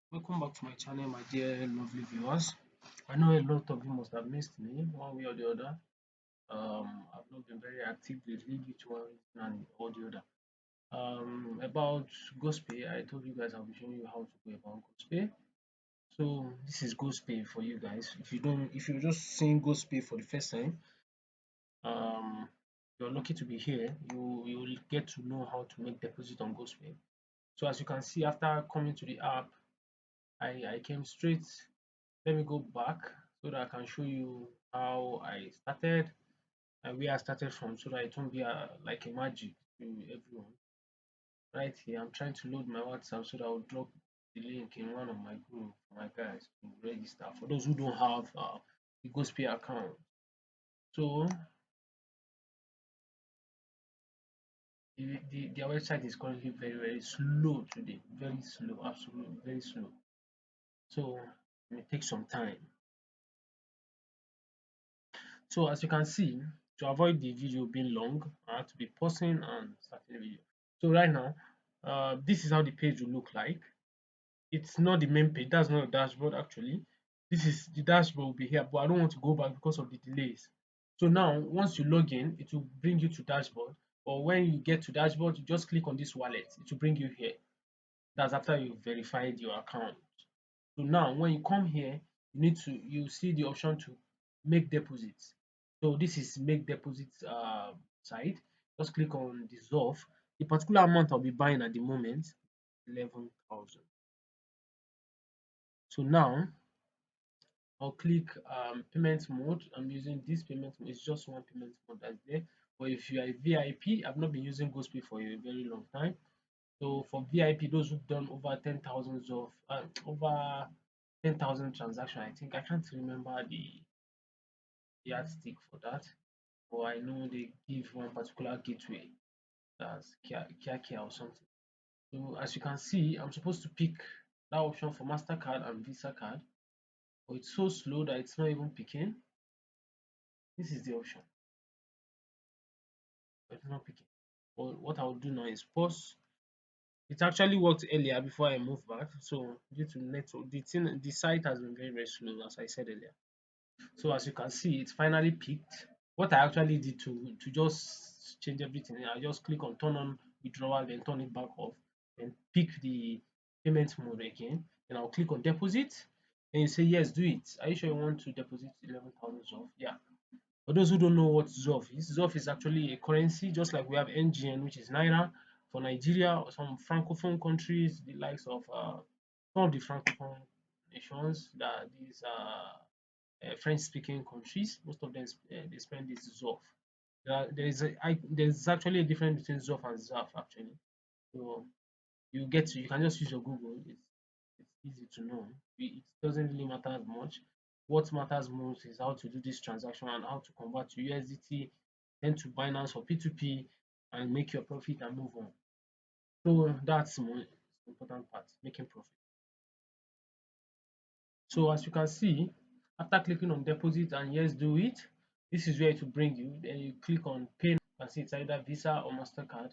Welcome back to my channel, my dear lovely viewers. I know a lot of you must have missed me one way or the other. I've not been very active lately due to one reason or the other. About Gospay, I told you guys I'll be showing you how to go about Gospay. So this is Gospay for you guys. If you're just seeing Gospay for the first time, um, you're lucky to be here. You'll get to know how to make deposit on Gospay. So as you can see, after coming to the app, I came straight. Let me go back so that I can show you how I started and where I started from so that it won't be like a magic to everyone. Right here, I'm trying to load my WhatsApp so that I'll drop the link in one of my group for my guys to register for those who don't have the Gospay account. So their website is currently very slow today, very slow, absolutely very slow. So it may take some time. So as you can see, to avoid the video being long, I have to be pausing and starting the video. So right now, this is how the page will look like. It's not the main page, that's not a dashboard actually. This is the dashboard will be here, but I don't want to go back because of the delays. So now, once you log in, it will bring you to dashboard. Or when you get to dashboard, you just click on this wallet. It will bring you here. That's after you verified your account. So now when you come here, you see the option to make deposits. So this is make deposits side. Just click on dissolve. The particular amount I'll be buying at the moment, 11,000. So now I'll click payment mode. I'm using this payment mode. It's just one payment mode that's there. But if you are a VIP, I've not been using GoSpay for a very long time. So for VIP, those who've done over 10,000 of over 10,000 transaction, I think I can't remember the yardstick for that, but I know they give one particular gateway that's Kia or something. So as you can see, I'm supposed to pick that option for MasterCard and Visa card, but it's so slow that it's not even picking. This is the option, but it's not picking. But what I'll do now is pause. It actually worked earlier before I moved back. So due to network, the site has been very slow, as I said earlier. So as you can see, it's finally picked. What I actually did to just change everything, I just click on turn on withdrawal, then turn it back off, and pick the payment mode again. Then I'll click on deposit, and you say yes, do it. Are you sure you want to deposit 11,000 ZOF? Yeah. For those who don't know what ZOF is actually a currency, just like we have NGN, which is Naira for Nigeria, or some francophone countries, the likes of some of the francophone nations, that these French-speaking countries. Most of them they spend this ZOF. There's actually a difference between ZOF and ZAF actually. So you can just use your Google. It's easy to know. It doesn't really matter as much. What matters most is how to do this transaction and how to convert to USDT, then to Binance or P2P, and make your profit and move on. So that's the most important part, making profit. So as you can see, after clicking on deposit and yes, do it, this is where it will bring you. Then you click on pay. You can see it's either Visa or MasterCard.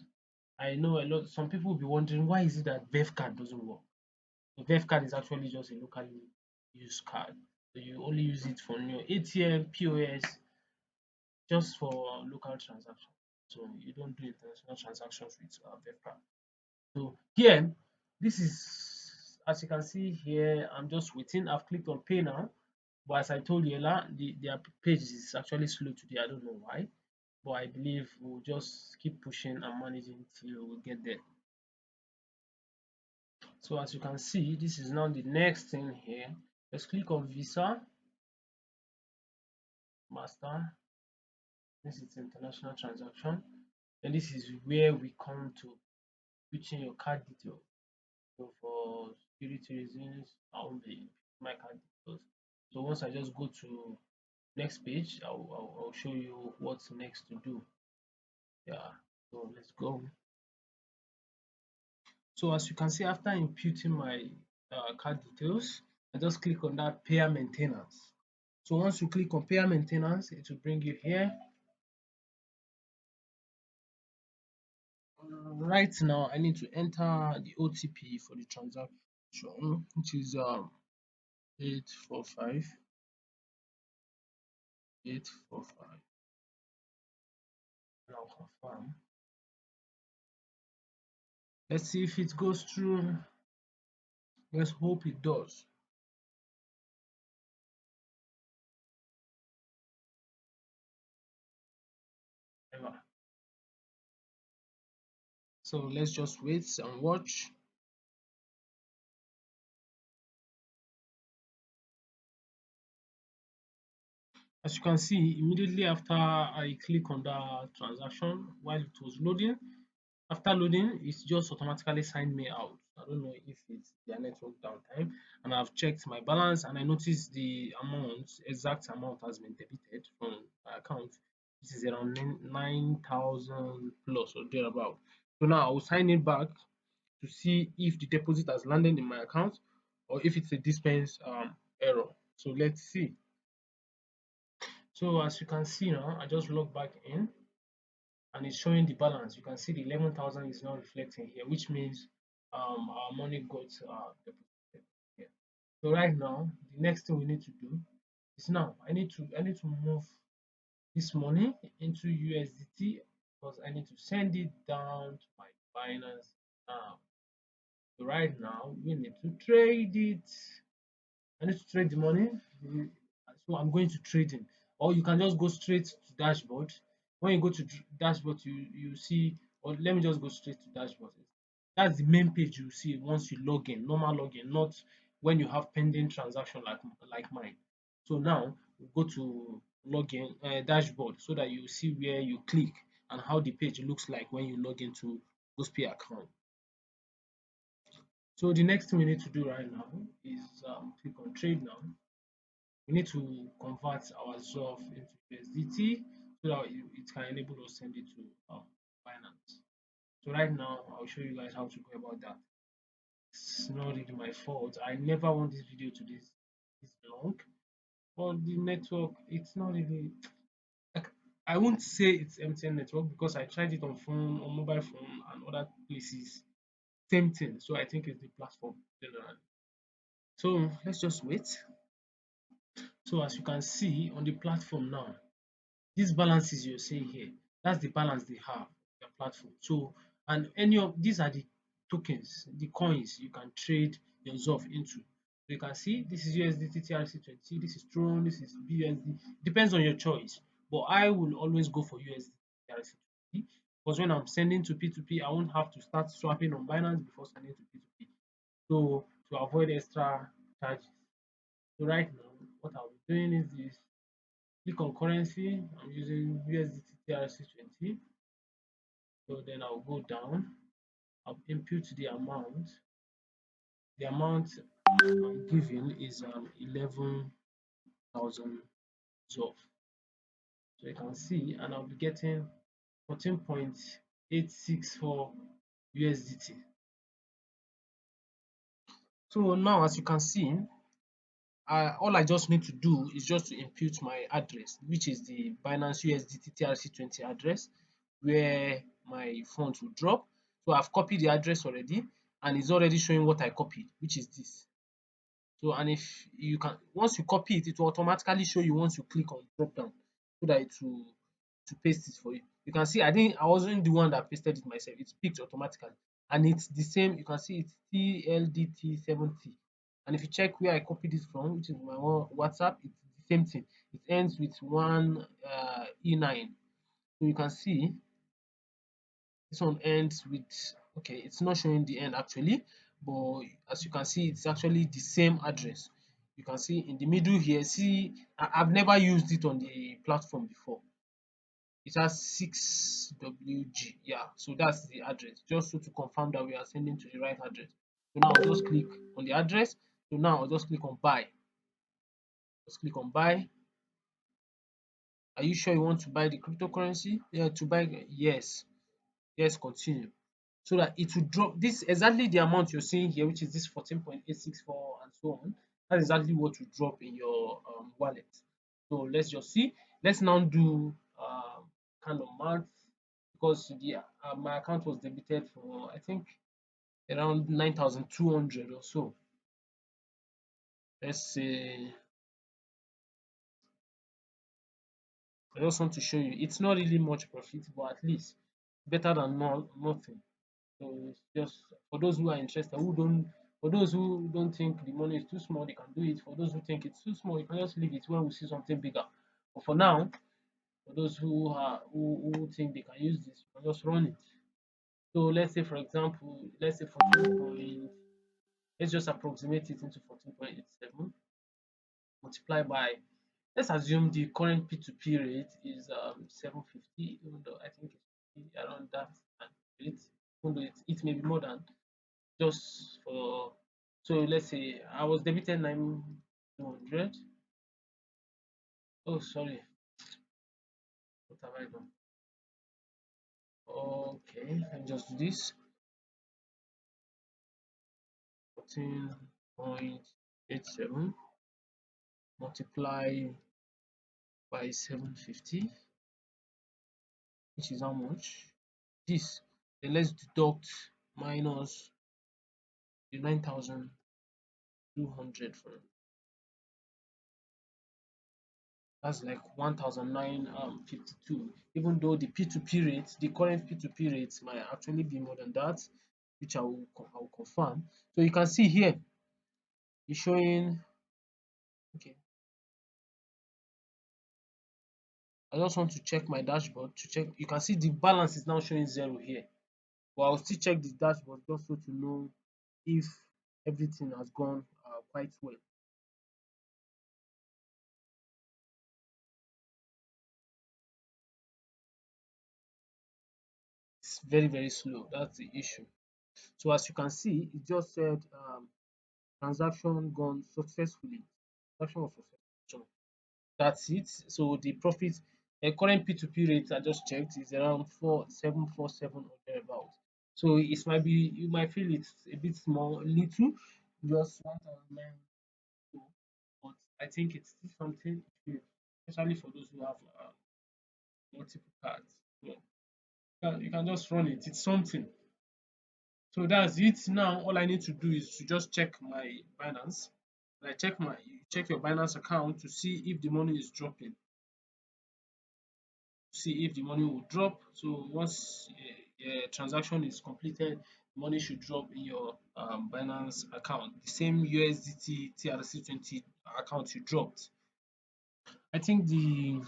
I know some people will be wondering why is it that VEF card doesn't work. The VEF card is actually just a locally used card. So you only use it for your ATM, POS, just for local transactions. So you don't do international transactions with VEF card. So here, this is, as you can see here, I'm just waiting. I've clicked on pay now. But as I told you earlier, their page is actually slow today. I don't know why, but I believe we'll just keep pushing and managing till we get there. So as you can see, this is now the next thing here. Let's click on Visa, Master. This is international transaction, and this is where we come to put in your card details. So for security reasons, I won't be my card details. So once I just go to next page, I'll show you what's next to do. Yeah, so let's go. So as you can see, after imputing my card details, I just click on that payer maintenance. So once you click on payer maintenance, it will bring you here. Right now, I need to enter the OTP for the transaction shown, which is 845, 845. Now confirm. Let's see if it goes through. Let's hope it does. Ever. So let's just wait and watch. As you can see, immediately after I click on that transaction while it was loading, after loading, it's just automatically signed me out. I don't know if it's their network downtime. And I've checked my balance and I noticed the amount, exact amount has been debited from my account. This is around 9,000 plus or thereabout. So now I will sign it back to see if the deposit has landed in my account or if it's a dispense error. So let's see. So as you can see now, I just log back in and it's showing the balance. You can see the 11,000 is not reflecting here, which means our money got deposited here. So right now, the next thing we need to do is now I need to move this money into USDT because I need to send it down to my Binance now. So right now we need to trade it. I need to trade the money. So I'm going to trading, or you can just go straight to dashboard. When you go to dashboard, you see, or let me just go straight to dashboard. That's the main page you see once you log in, normal login, not when you have pending transaction like mine. So now we go to login dashboard so that you see where you click and how the page looks like when you log into Gospay account. So the next thing we need to do right now is click on trade now. We need to convert our ZOF into USDT so that it can enable us send it to Binance. So right now, I'll show you guys how to go about that. It's not really my fault. I never want this video to this long, but the network, it's not really. Like, I won't say it's MTN network because I tried it on phone, on mobile phone, and other places. Same thing. So I think it's the platform generally. So let's just wait. So as you can see on the platform now, these balances you're seeing here, that's the balance they have, the platform. So, and any of these are the tokens, the coins you can trade your ZOF into. So you can see this is USDT TRC20, this is Tron, this is BUSD. Depends on your choice, but I will always go for USDT TRC20 because when I'm sending to P2P, I won't have to start swapping on Binance before sending to P2P. So to avoid extra charges. So right now, what I'll be doing is this. Click on currency. I'm using USDT TRC20. So then I'll go down. I'll input the amount. The amount I'm giving is 11,000 ZOF. So you can see, and I'll be getting 14.864 USDT. So now, as you can see, all I just need to do is just to input my address, which is the Binance USDT TRC20 address where my funds will drop. So I've copied the address already and it's already showing what I copied, which is this. So, and if you can, once you copy it, it will automatically show you once you click on drop down so that it will to paste it for you. You can see I wasn't the one that pasted it myself. It's picked automatically. And it's the same, you can see it's TLDT70. And if you check where I copied it from, which is my WhatsApp, it's the same thing. It ends with one E9. So you can see this one ends with, okay, it's not showing the end actually, but as you can see, it's actually the same address. You can see in the middle here, see, I've never used it on the platform before. It has 6WG. Yeah, so that's the address. Just so to confirm that we are sending to the right address. So now I'll just click on the address. So now I'll just click on buy. Just click on buy. Are you sure you want to buy the cryptocurrency? Yeah, to buy, yes. Yes, continue. So that it will drop this exactly the amount you're seeing here, which is this 14.864 and so on. That's exactly what will drop in your wallet. So let's just see. Let's now do kind of math because the my account was debited for I think around 9,200 or so. let's say I just want to show you it's not really much profit, but at least better than nothing. So it's just for those who are interested, for those who don't think the money is too small, they can do it. For those who think it's too small, you can just leave it when we see something bigger. But for now, for those who think they can use this, you can just run it. So let's say for example, let's say 14 point, let's just approximate it into 14.87 multiplied by, let's assume the current P2P rate is 750, even though I think it's around that rate, even though it may be more than, just for, so let's say I was debited 900. Oh, sorry, what have I done? Okay, let me just do this. 14.87 multiply by 750, which is how much? This. Then let's deduct minus the 9,200 from, that's like 1,952. Even though the P2P rate, the current P2P rate might actually be more than that, which I will confirm. So you can see here, it's showing, okay, I just want to check my dashboard to check. You can see the balance is now showing zero here, but I'll still check the dashboard just so to know if everything has gone quite well. It's very, very slow. That's the issue. So as you can see, it just said transaction gone successfully. Transaction was successful. That's it. So the profit, current P2P rate I just checked is around 4747 or thereabout. So it might be, you might feel it's a bit small, little, just 1,009, but I think it's still something, especially for those who have multiple cards. So you can just run it. It's something. So that's it. Now all I need to do is to just check my Binance. When I check my, you check your Binance account to see if the money is dropping. See if the money will drop. So once a transaction is completed, money should drop in your Binance account. The same USDT TRC20 account you dropped. I think the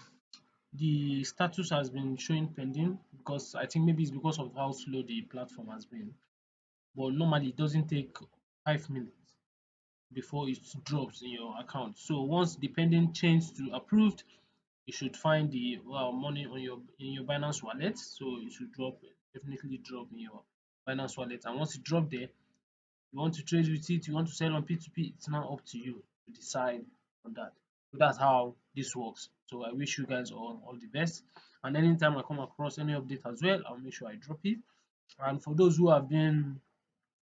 status has been showing pending because I think maybe it's because of how slow the platform has been. But normally it doesn't take 5 minutes before it drops in your account. So once the pending change to approved, you should find the money on your in your Binance wallet. So it should drop, definitely drop in your Binance wallet. And once it drop there, you want to trade with it, you want to sell on P2P, it's now up to you to decide on that. So that's how this works. So I wish you guys all the best. And anytime I come across any update as well, I'll make sure I drop it. And for those who have been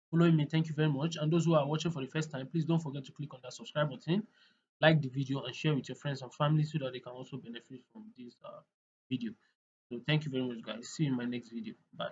following me, thank you very much. And those who are watching for the first time, please don't forget to click on that subscribe button, like the video, and share with your friends and family so that they can also benefit from this video. So thank you very much, guys. See you in my next video. Bye.